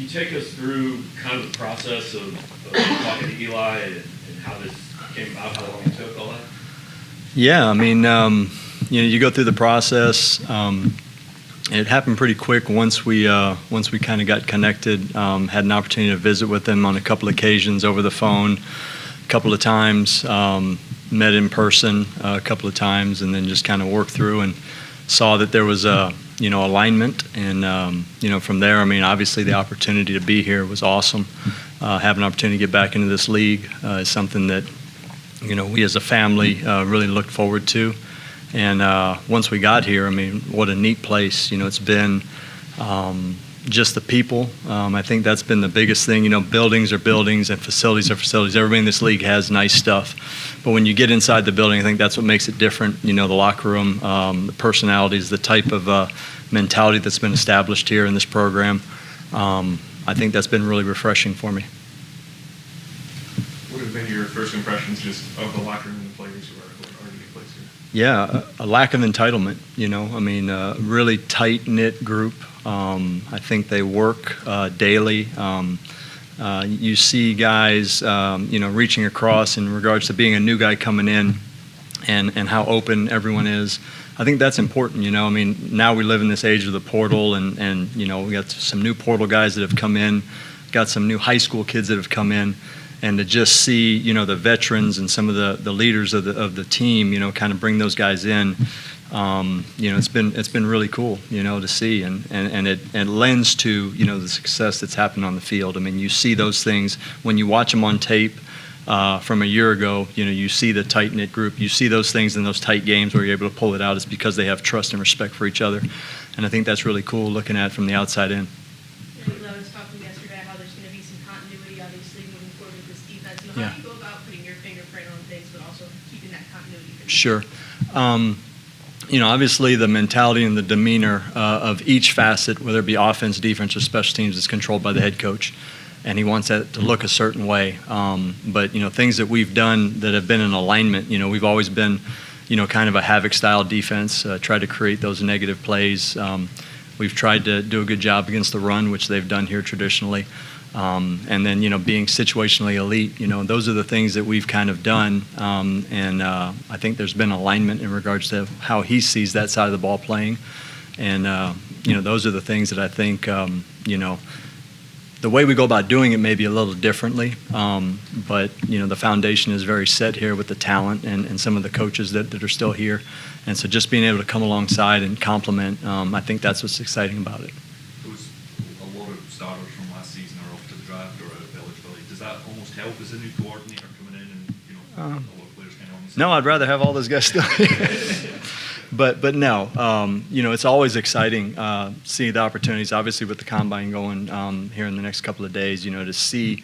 Can you take us through kind of the process of talking to Eli and how this came about, how long it took, all that? Yeah, I mean, you go through the process. It happened pretty quick once we kind of got connected. Had an opportunity to visit with them on a couple occasions over the phone, a couple of times. Met in person a couple of times, and then just kind of worked through and saw that there was a alignment. And from there, I mean, obviously the opportunity to be here was awesome. Have an opportunity to get back into this league is something that we as a family really looked forward to. And once we got here, I mean, what a neat place. It's been just the people. I think that's been the biggest thing. Buildings are buildings and facilities are facilities. Everybody in this league has nice stuff. But when you get inside the building, I think that's what makes it different. The locker room, the personalities, the type of mentality that's been established here in this program. I think that's been really refreshing for me. What have been your first impressions just of the locker room and the players who are going to be placed here? Yeah, a lack of entitlement, I mean, a really tight-knit group. I think they work daily. You see guys, reaching across in regards to being a new guy coming in and how open everyone is. I think that's important, I mean, now we live in this age of the portal and we got some new portal guys that have come in, got some new high school kids that have come in. And to just see, the veterans and some of the leaders of the team, kind of bring those guys in, it's been really cool, to see, and it lends to, the success that's happened on the field. I mean, you see those things when you watch them on tape from a year ago. You see the tight knit group. You see those things in those tight games where you're able to pull it out. It's because they have trust and respect for each other, and I think that's really cool looking at it from the outside in. How do you go about putting your fingerprint on things, but also keeping that continuity? Sure. Obviously the mentality and the demeanor of each facet, whether it be offense, defense, or special teams, is controlled by the head coach, and he wants that to look a certain way. But things that we've done that have been in alignment. We've always been, kind of a havoc-style defense. Tried to create those negative plays. We've tried to do a good job against the run, which they've done here traditionally. And then, being situationally elite, those are the things that we've kind of done. And I think there's been alignment in regards to how he sees that side of the ball playing. And, those are the things that I think, the way we go about doing it may be a little differently. But, the foundation is very set here with the talent and some of the coaches that are still here. And so just being able to come alongside and complement, I think that's what's exciting about it. Help as a new coordinator coming in and a lot of players kind of on the same. No, I'd rather have all those guys still but no, it's always exciting seeing the opportunities, obviously with the combine going here in the next couple of days, to see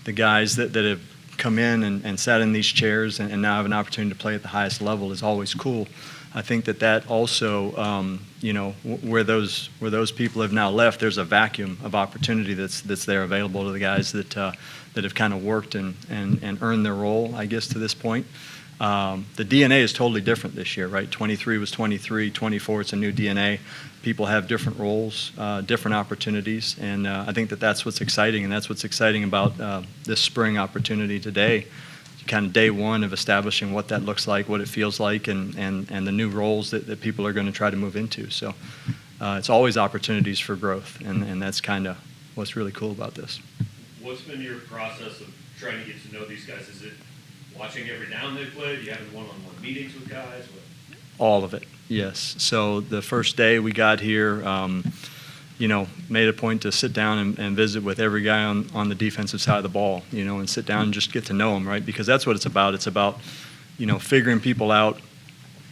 the guys that have come in and sat in these chairs and now have an opportunity to play at the highest level is always cool. I think that also, where those people have now left, there's a vacuum of opportunity that's there available to the guys that have kind of worked and earned their role, I guess, to this point. The DNA is totally different this year, right? 23 was 23, 24, it's a new DNA. People have different roles, different opportunities, and I think that's what's exciting, and that's what's exciting about this spring opportunity today. Kind of day one of establishing what that looks like, what it feels like, and the new roles that people are going to try to move into. So it's always opportunities for growth, and that's kind of what's really cool about this. What's been your process of trying to get to know these guys? Is it watching every down they play? Do you have one-on-one meetings with guys? All of it, yes. So the first day we got here, made a point to sit down and visit with every guy on the defensive side of the ball, and sit down and just get to know them, right? Because that's what it's about. It's about, figuring people out,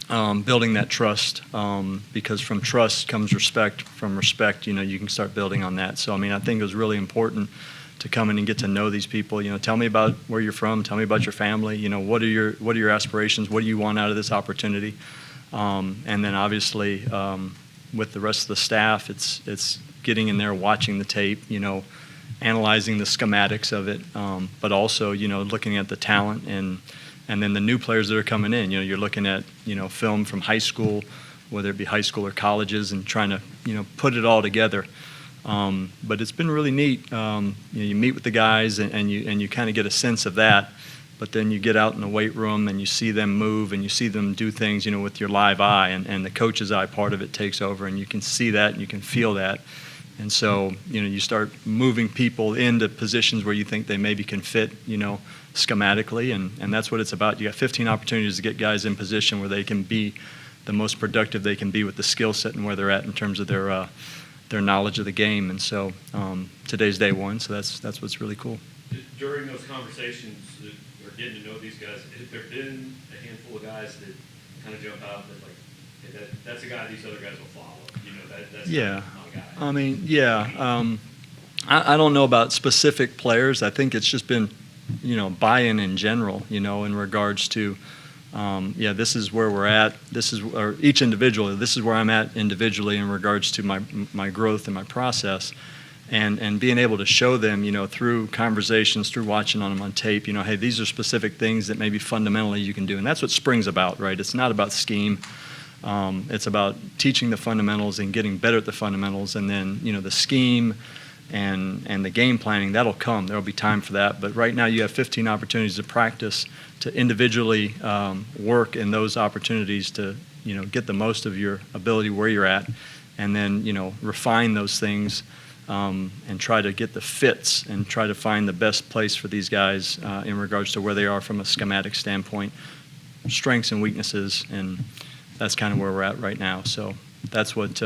building that trust, because from trust comes respect. From respect, you can start building on that. So, I think it was really important to come in and get to know these people. Tell me about where you're from. Tell me about your family. What are your aspirations? What do you want out of this opportunity? And then obviously, with the rest of the staff, it's getting in there, watching the tape, analyzing the schematics of it, but also, looking at the talent and then the new players that are coming in. You're looking at, film from high school, whether it be high school or colleges, and trying to, put it all together. But it's been really neat. You meet with the guys and you kind of get a sense of that. But then you get out in the weight room and you see them move and you see them do things, with your live eye, and the coach's eye part of it takes over, and you can see that and you can feel that. And so, you start moving people into positions where you think they maybe can fit, schematically, and that's what it's about. You got 15 opportunities to get guys in position where they can be the most productive they can be with the skill set and where they're at in terms of their knowledge of the game. And so today's day one, so that's what's really cool. During those conversations, or getting to know these guys, has there been a handful of guys that kind of jump out that, like, hey, that's a guy these other guys will follow? That's Yeah. my guy. I mean, yeah. I don't know about specific players. I think it's just been, buy-in in general, in regards to, this is where we're at. Or each individual, this is where I'm at individually in regards to my growth and my process. And being able to show them, through conversations, through watching on them on tape, hey, these are specific things that maybe fundamentally you can do. And that's what spring's about, right? It's not about scheme. It's about teaching the fundamentals and getting better at the fundamentals. And then, the scheme and the game planning, that'll come. There'll be time for that. But right now you have 15 opportunities to practice, to individually work in those opportunities to, get the most of your ability where you're at, and then, refine those things. And try to get the fits and try to find the best place for these guys in regards to where they are from a schematic standpoint, strengths and weaknesses, and that's kind of where we're at right now. So that's what,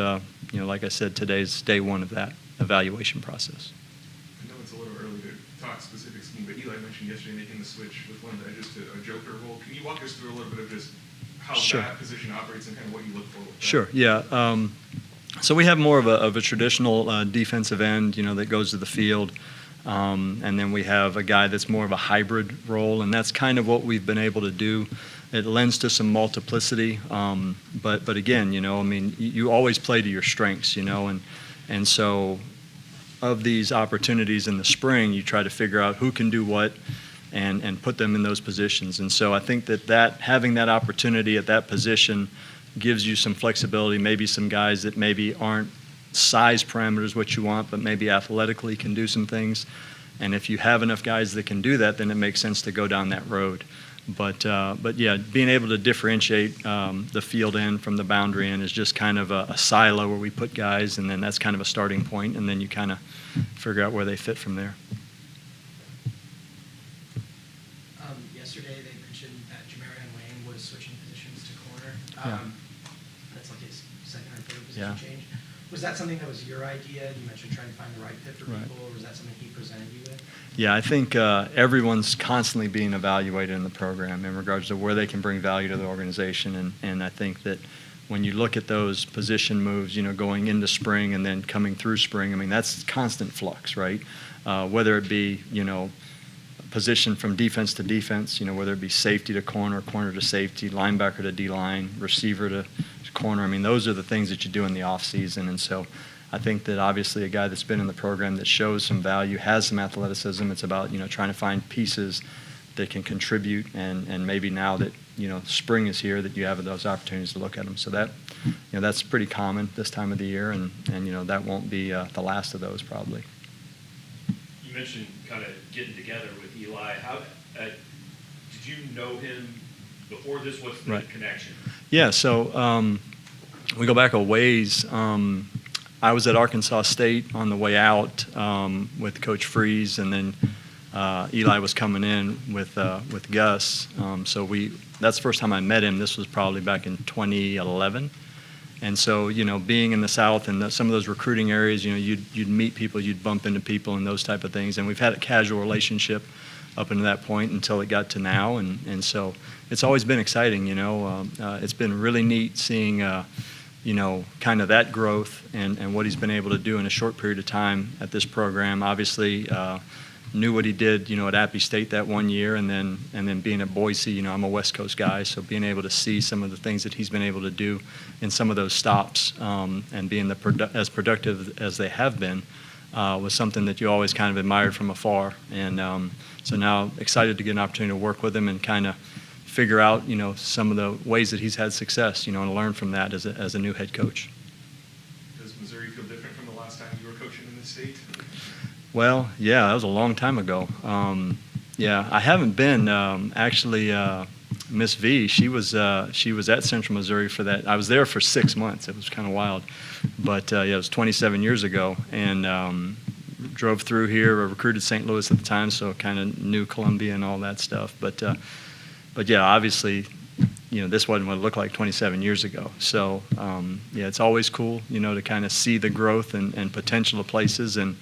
like I said, today's day one of that evaluation process. I know it's a little early to talk specific scheme, but Eli mentioned yesterday making the switch with one of the edges to a joker role. Can you walk us through a little bit of just how Sure. that position operates and kind of what you look for with that? Sure, yeah. So we have more of a traditional defensive end, that goes to the field, and then we have a guy that's more of a hybrid role, and that's kind of what we've been able to do. It lends to some multiplicity, but again, you always play to your strengths, and so of these opportunities in the spring, you try to figure out who can do what and put them in those positions. And so I think that having that opportunity at that position gives you some flexibility, maybe some guys that maybe aren't size parameters what you want, but maybe athletically can do some things. And if you have enough guys that can do that, then it makes sense to go down that road. But yeah, being able to differentiate the field end from the boundary end is just kind of a silo where we put guys, and then that's kind of a starting point, and then you kind of figure out where they fit from there. Yesterday they mentioned that Jamarian Wayne was switching positions to corner. Yeah. That's like his second or third position Yeah. change. Was that something that was your idea? You mentioned trying to find the right fit for Right. people, or was that something he presented you with? Yeah, I think everyone's constantly being evaluated in the program in regards to where they can bring value to the organization, and I think that when you look at those position moves, going into spring and then coming through spring, I mean, that's constant flux, right? Whether it be, position from defense to defense, whether it be safety to corner, corner to safety, linebacker to D-line, receiver to corner. I mean, those are the things that you do in the offseason. And so I think that obviously a guy that's been in the program that shows some value, has some athleticism, it's about, trying to find pieces that can contribute, and maybe now that, spring is here, that you have those opportunities to look at them. So that, that's pretty common this time of the year, and that won't be the last of those probably. You mentioned kind of getting together with Eli. How did you know him before this? What's the Right. connection? Yeah, so we go back a ways. I was at Arkansas State on the way out with Coach Freeze, and then Eli was coming in with Gus. So that's the first time I met him. This was probably back in 2011. And so, being in the South and some of those recruiting areas, you'd meet people, you'd bump into people and those type of things. And we've had a casual relationship up until that point until it got to now. And so it's always been exciting, It's been really neat seeing, kind of that growth and what he's been able to do in a short period of time at this program. Obviously, knew what he did, at Appy State that one year, and then being at Boise, I'm a West Coast guy, so being able to see some of the things that he's been able to do in some of those stops and being as productive as they have been was something that you always kind of admired from afar. And so now excited to get an opportunity to work with him and kind of figure out, some of the ways that he's had success, and learn from that as a new head coach. Does Missouri feel different from the last time you were coaching in state? Well, yeah, that was a long time ago. Yeah, I haven't been actually. Miss V, she was at Central Missouri for that. I was there for 6 months. It was kind of wild, but yeah, it was 27 years ago, and drove through here. I recruited St. Louis at the time, so kind of knew Columbia and all that stuff. But yeah, obviously, this wasn't what it looked like 27 years ago. So yeah, it's always cool, to kind of see the growth and potential of places. And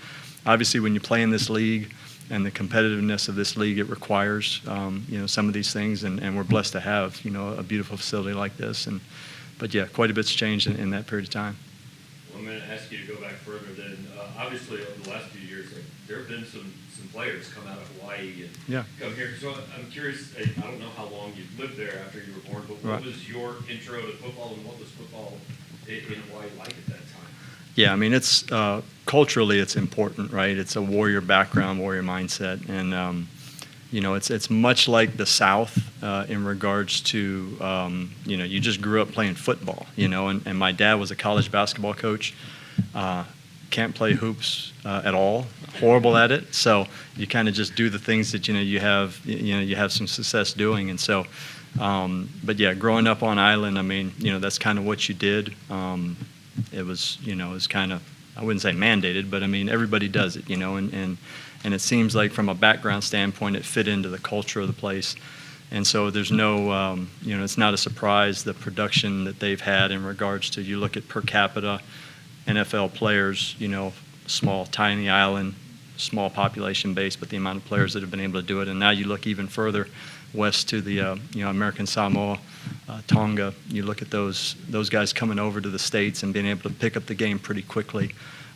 obviously, when you play in this league and the competitiveness of this league, it requires some of these things. And we're blessed to have a beautiful facility like this. But yeah, quite a bit's changed in that period of time. Well, I'm going to ask you to go back further. Then obviously, over the last few years, there have been some players come out of Hawaii and come here. So I'm curious. I don't know how long you lived there after you were born, but what was your intro to football, and what was football in Hawaii like at that time? Yeah, I mean, it's culturally it's important, right? It's a warrior background, warrior mindset, and it's much like the South in regards to you just grew up playing football, and my dad was a college basketball coach. Can't play hoops at all, horrible at it. So you kind of just do the things that you have some success doing, and so. But yeah, growing up on island, I mean, that's kind of what you did. It was, it was kind of, I wouldn't say mandated, but I mean, everybody does it, and it seems like from a background standpoint, it fit into the culture of the place. And so there's no, it's not a surprise the production that they've had in regards to, you look at per capita NFL players, small, tiny island, small population base, but the amount of players that have been able to do it. And now you look even further west to the American Samoa, Tonga. You look at those guys coming over to the States and being able to pick up the game pretty quickly.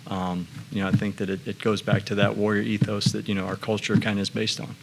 I think that it goes back to that warrior ethos that our culture kind of is based on.